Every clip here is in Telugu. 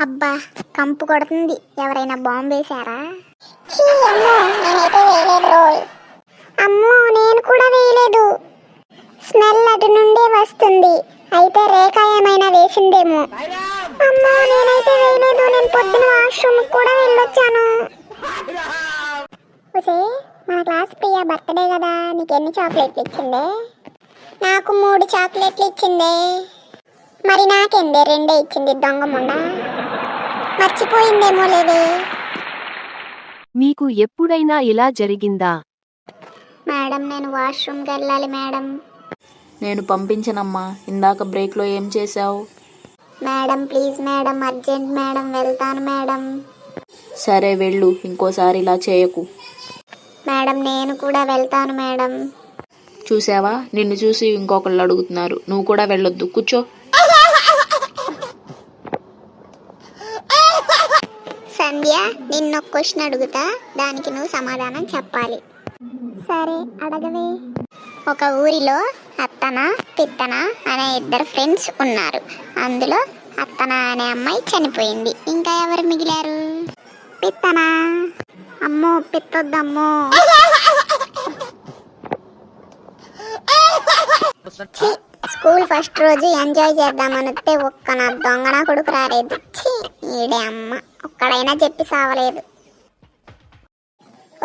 అబ్బా కంపు కొడుతుంది. ఎవరైనా బాంబు వేశారా? అమ్మో నేను కూడా వేయలేదు. స్మెల్ అటు నుండే వస్తుంది. అయితే రేఖ ఏమైనా వేసిందేమో. అమ్మో నేనైతే వేయలేదు. నేను పొద్దున వాష్రూమ్ కూడా వెళ్ళొచ్చాను. ఓసే మన క్లాస్ ప్రియా బర్త్డే కదా, నీకు ఎన్ని చాక్లెట్లు ఇచ్చిందే? నాకు 3 చాక్లెట్లు ఇచ్చిందే. మరి నాకెందే 2 ఇచ్చింది దొంగముండ. మర్చిపోయిందేమో లేదే. మీకు ఎప్పుడైనా ఇలా జరిగిందా? మేడం నేను వాష్రూమ్కి వెళ్ళాలి మేడం. నేను పంపించనమ్మా. ఇందాక బ్రేక్లో ఏం చేశావు? Madam please madam, urgent madam, వెళ్తాను మేడం. సరే వెళ్ళు, ఇంకోసారి ఇలా చేయకు. మేడం నేను కూడా వెళ్తాను మేడం. చూసావా, నిన్ను చూసి ఇంకొకళ్ళు అడుగుతున్నారు. నువ్వు కూడా వెళ్ళొద్దు, కూర్చో. సంధ్య నిన్న ఒక క్వశ్చన్ అడుగుతా, దానికి నువ్వు సమాధానం చెప్పాలి. సరే అడగవే. ఒక ఊరిలో అత్తన పిత్తన అనే 2 ఫ్రెండ్స్ ఉన్నారు. అందులో అత్తన అనే అమ్మాయి చనిపోయింది. ఇంకా ఎవరు మిగిలారు? పిత్తన. అమ్మో పిత్తొద్దమ్మో. స్కూల్ ఫస్ట్ రోజు ఎంజాయ్ చేద్దామనొస్తే ఒక్క నా దొంగన కొడుకు రాలేదు. ఈడే అమ్మ ఒక్కడైనా చెప్పి సావలేదు.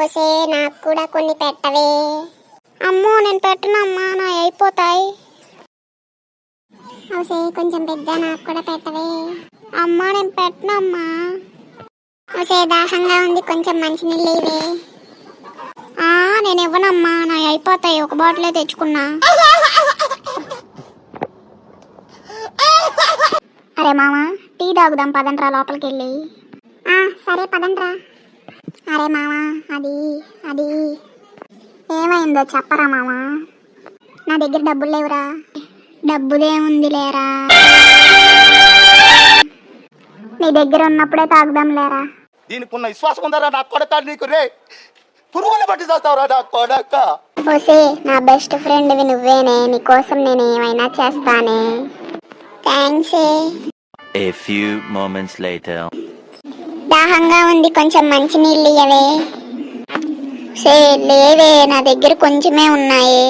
ఓసే నాకు కూడా కొన్ని పెట్టవే. అమ్మో నేను పెట్టనమ్మా, నా అయిపోతాయి. ఓసే కొంచెం పెద్ద నాకు కూడా పెట్టవే. అమ్మా నేను పెట్టనమ్మా. ఓసే దాహంగా ఉంది, కొంచెం మంచినీళ్ళు ఇవే. నేను ఇవ్వనమ్మా, నా అయిపోతాయి. ఒక బాటిలే తెచ్చుకున్నా. అరే మామా టీ తాగుదాం పదండ్రా లోపలికి వెళ్ళి. సరే పదండ్రా. అరే మామా అది అది ఏమైందో చెప్పరా మామా. నా దగ్గర డబ్బులు లేవురా. డబ్బులేముంది లేరా, నీ దగ్గర ఉన్నప్పుడే తాగుదాం లేరా. దీనికున్న విశ్వాసం ఉందరా నా కొడక, నీకు రే పురుగులు పట్టి చేస్తావురా నా కొడక. ఓసే నా బెస్ట్ ఫ్రెండ్వి నువ్వేనే, నీకోసం నేను ఏమైనా చేస్తానే. Thanks. A few moments later. దాహంగా ఉంది, కొంచెం మంచినీళ్ళు ఇయ్యవే. సే లేవే, నా దగ్గర కొంచెమే ఉన్నాయి.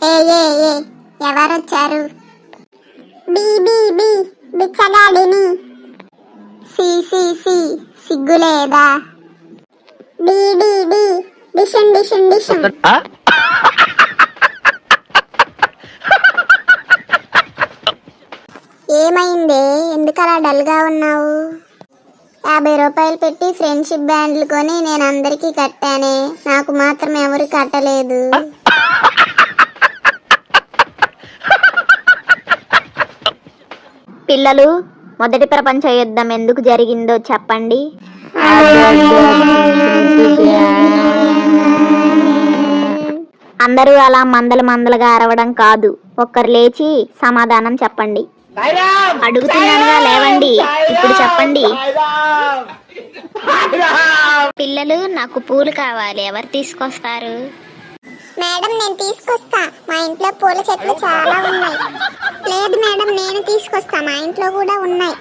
ఏ ఏ ఏ ఎవరొచ్చారు? బి బి బి బిచ్చగాడిని. సి సి సి సిగ్గులేదా? డి డి డి డిషన్ డిషన్ డిషన్. ఏమైందే, ఎందుకలా డల్గా ఉన్నావు? 50 రూపాయలు పెట్టి ఫ్రెండ్షిప్ బ్యాండ్లు కొని నేను అందరికీ కట్టానే, నాకు మాత్రం ఎవరు కట్టలేదు. పిల్లలు, మొదటి ప్రపంచ యుద్ధం ఎందుకు జరిగిందో చెప్పండి. అందరూ అలా మందలుగా అరవడం కాదు, ఒక్కరు లేచి సమాధానం చెప్పండి. అడుగుతున్నానుగా, లేవండి, ఇప్పుడు చెప్పండి. పిల్లలు నాకు పూలు కావాలి, ఎవరు తీసుకొస్తారు? మేడం నేను తీసుకొస్తా, మా ఇంట్లో పూల చెట్లు చాలా ఉన్నాయి. లేదు మేడం నేను తీసుకొస్తా, మా ఇంట్లో కూడా ఉన్నాయి.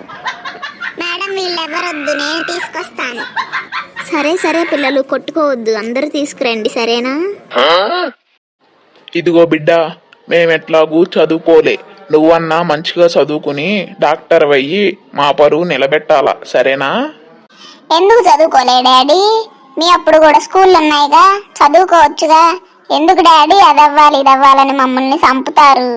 మేడం వీళ్ళెవరొద్దు, నేను తీసుకొస్తాను. సరే సరే పిల్లలు కొట్టుకోవద్దు, అందరూ తీసుకురండి సరేనా? ఇదిగో బిడ్డ, మేమెట్లాగూ చదువుకోలే, నువ్వన్నా మంచిగా చదువుకుని డాక్టర్ అయ్యి మా పరువు నిలబెట్టాలా, సరేనా? ఎందుకు చదువుకోలే డాడీ? మీ అప్పుడు కూడా స్కూళ్ళు ఉన్నాయిగా, చదువుకోవచ్చుగా. ఎందుకు డాడీ అదవ్వాలి ఇదవ్వాలని మమ్మల్ని చంపుతారు?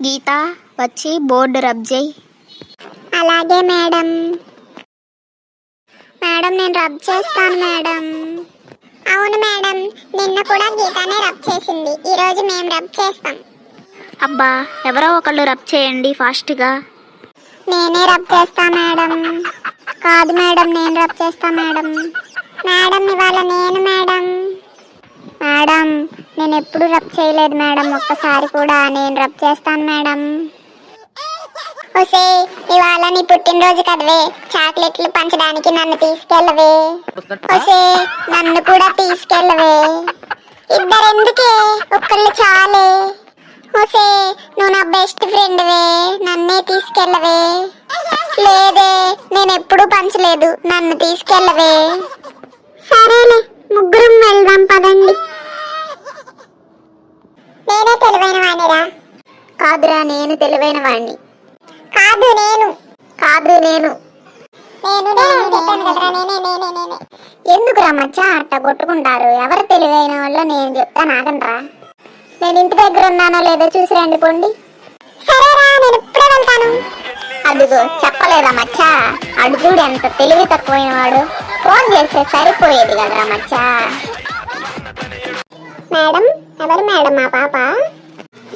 గీత వచ్చి బోర్డు రబ్ చేయి. అలాగే మేడం. మేడం నేను రబ్ చేస్తాను మేడం. అవును మేడం, నిన్న కూడా గీతానే రబ్ చేసింది, ఈరోజు మేము రబ్ చేస్తాం. అబ్బా ఎవరో ఒకళ్ళు రబ్ చేయండి ఫాస్ట్గా. నేనే రబ్ చేస్తా మేడం. కాదు మేడం నేను రబ్ చేస్తా మేడం. మేడం ఇవాళ నేను మేడం. మేడం నేను ఎప్పుడు రబ్ చేయలేదు మేడం, ఒక్కసారి కూడా. నేను రబ్ చేస్తాను మేడం. ఒసే ఇవాళ నీ పుట్టినరోజు కదవే, చాక్లెట్లు పంచడానికి నన్ను తీసుకెళ్ళవే. ఒసే నన్ను కూడా తీసుకెళ్ళవే. ఇద్దరెందుకే, ఒక్కళ్ళు చాలే. ఒసే నువ్వు నా బెస్ట్ ఫ్రెండ్వే, నన్నే తీసుకెళ్ళవే. లేదే, నేను ఎప్పుడూ పంచలేదు, నన్ను తీసుకెళ్ళవే. సరేలే, ముగ్గురం వెళ్దాం పదండి. నేనే తెలివైన వాణ్ణిరా. కాదురా, నేను తెలివైన వాణ్ణి. కాదు నేను. కాదు నేను. ఎందుకు రమ్మచ్చా అట్ట కొట్టుకుంటారు? ఎవరు తెలివైన వాళ్ళు నేను చెప్తాను, ఆగండ్రా. నేను ఇంటి దగ్గర ఉన్నానో లేదో చూసి రండి పోండి. సరేరా, నేను ఇప్పుడే వెళ్తాను. అదిగో చెప్పలేదా మచ్చా, అడు చూడు ఎంత తెలివి తక్కువైన వాడు. ఫోన్ చేస్తే సరిపోయేది కదరా మచ్చా. మేడం, ఎవరు మేడం మా పాప?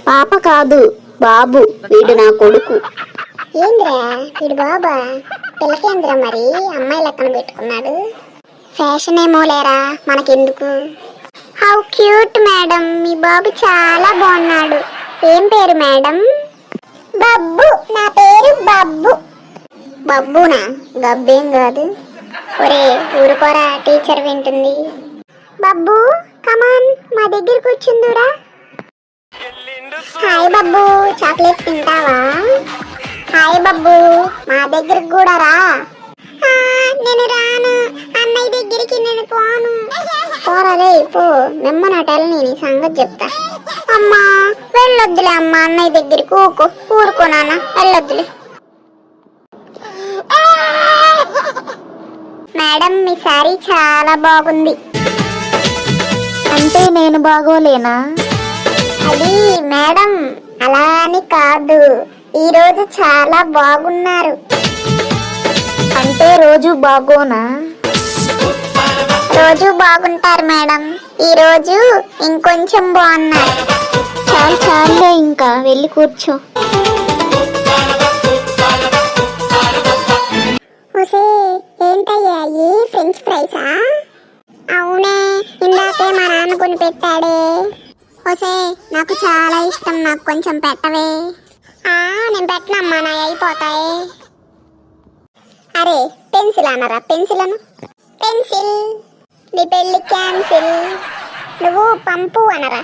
పాప కాదు, బాబు. వీడు నా కొడుకు. ఏంద్రా వీడు బాబా? పిల్లకేంద్రా మరి అమ్మాయి లెక్కన పెట్టుకున్నాడు. ఫ్యాషన్ ఏమో లేరా, మనకెందుకు. హౌ క్యూట్ మేడం, మీ బాబు చాలా బాగున్నాడు. ఏం పేరు మేడం? బబ్బు. నా పేరు బబ్బు. బబ్బునా? గబ్బేం కాదు. ఒరే ఊరుకోరా, టీచర్ వింటుంది. బబ్బు కమాన్, మా దగ్గర కూర్చుందురా. హాయ్ బబ్బు, చాక్లెట్ తింటావా? హాయ్ బబ్బు, మా దగ్గరకు కూడా రా. నేను రాను, అన్నయ్య దగ్గరికి నేను పోను. పోరాదే పో, మెమ్మనటలు నేను సంగతి చెప్తా. అమ్మా వెళ్ళొద్దులే అమ్మా, అన్నయ్య దగ్గరికి ఊరుకో నాన్న, వెళ్ళొద్దులే. మేడం మీ సారీ చాలా బాగుంది. అంటే నేను బాగోలేనా? అది మేడం అలా అని కాదు, ఈరోజు చాలా బాగున్నారు. అంటే రోజు బాగోనా? రోజు బాగుంటారు మేడం, ఈరోజు ఇంకొంచెం బాగున్నారు. చాలు చాలులే, ఇంకా వెళ్ళి కూర్చో. ఏంటయ్యా ఈ ఫ్రెంచ్ ఫ్రైసా? అవునే, ఇందాకే మా నాన్న కొని పెట్టాడే. ఓసే నాకు చాలా ఇష్టం, నాకు కొంచెం పెట్టవే. నేను పెట్టనమ్మా, నా అయిపోతాయి. అరే పెన్సిల్ అనరా, పెన్సిల్ అను. పెన్సిల్. నీ పెళ్ళి క్యాన్సిల్. నువ్వు పంపు అనరా,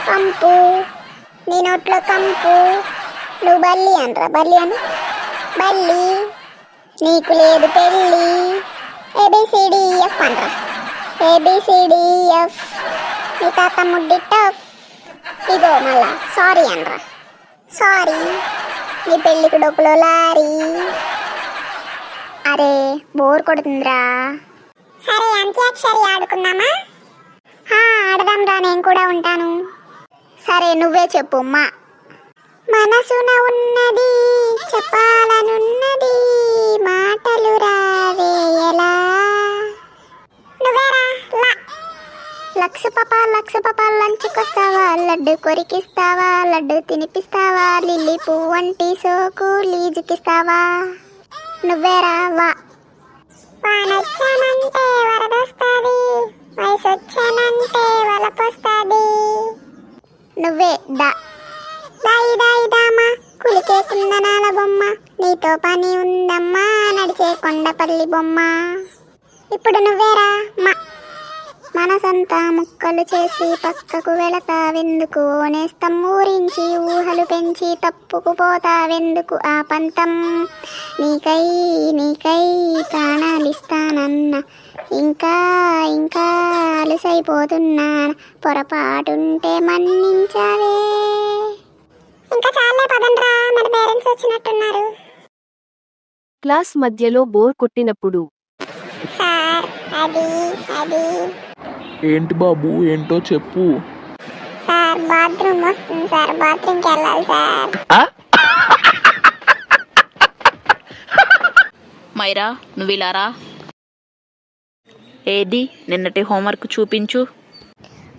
పంపు. నీ నోట్లో కంపు. నువ్వు బల్లి అనరా, బల్లి అను. బల్లి. నీకు లేదు పెళ్ళి. ఏబిసిడిఎఫ్ అనరా, ఏబిసిడిఎఫ్. నీ తాత ముడ్డి టఫ్. ఇదో మళ్ళా సారీ అనరా, సారీ. నీ పెళ్ళికి డొక్కులో లారీ. అరే బోర్ కొడుతుందిరా. సరే అంత్యాక్షరి ఆడుకుందామా? ఆడదాం రా, నేను కూడా ఉంటాను. సరే నువ్వే చెప్పు. మనసున ఉన్నది చెప్పాలనున్నది, మాటలు రావే ఎలా. నువ్వేరా. లక్ష పాప లంచుకొస్తావా, లడ్డు కొరికిస్తావా, లడ్డు తినిపిస్తావా, లిల్లీ పువ్వు వంటి సోకు లీజుకిస్తావా. నువ్వేరా. వానొచ్చానంటే వరదొస్తాది, వయసొచ్చానంటే వలపొస్తాది. నువ్వే. దాయిదామా కులికే కుందనాల బొమ్మ, నీతో పని ఉందమ్మా నడిచే కొండపల్లి బొమ్మ. ఇప్పుడు నువ్వేరా. మనసంతా ముక్కలు చేసి పక్కకు వెళతావెందుకు, నేస్తం ఊరించి ఊహలు పెంచి తప్పుకుపోతావెందుకు. ఆ పంతం నీకై ప్రాణాలిస్తానన్న, ఇంకా అలుసైపోతున్నా, పొరపాటుంటే మన్నించావే. ఇంకా చాలా పదండ్రా, మన పేరెంట్స్ వచ్చినట్టున్నారు. క్లాస్ మధ్యలో బోర్ కొట్టినప్పుడు సార్ అది ఏంటి బాబు, ఏంటో చెప్పు. సార్ బాత్రూమ్ వస్తుంది సార్, బాత్రూమ్కి వెళ్ళాలి సార్. మైరా నువ్వు ఇలా రా. ఏది నిన్నటి హోంవర్క్ చూపించు.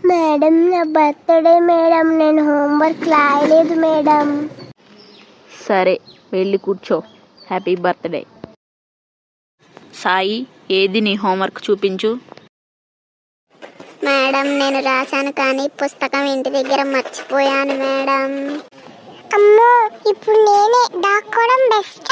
మేడం నా బర్త్డే మేడం, నేను హోంవర్క్ రాయలేదు మేడం. సరే వెళ్ళి కూర్చో. Happy birthday. సాయి ఏది నీ హోంవర్క్ చూపించు. మేడం నేను రాశాను కానీ పుస్తకం ఇంటి దగ్గర మర్చిపోయాను మేడం. అమ్మో ఇప్పుడు నేనే దాక్కోవడం బెస్ట్.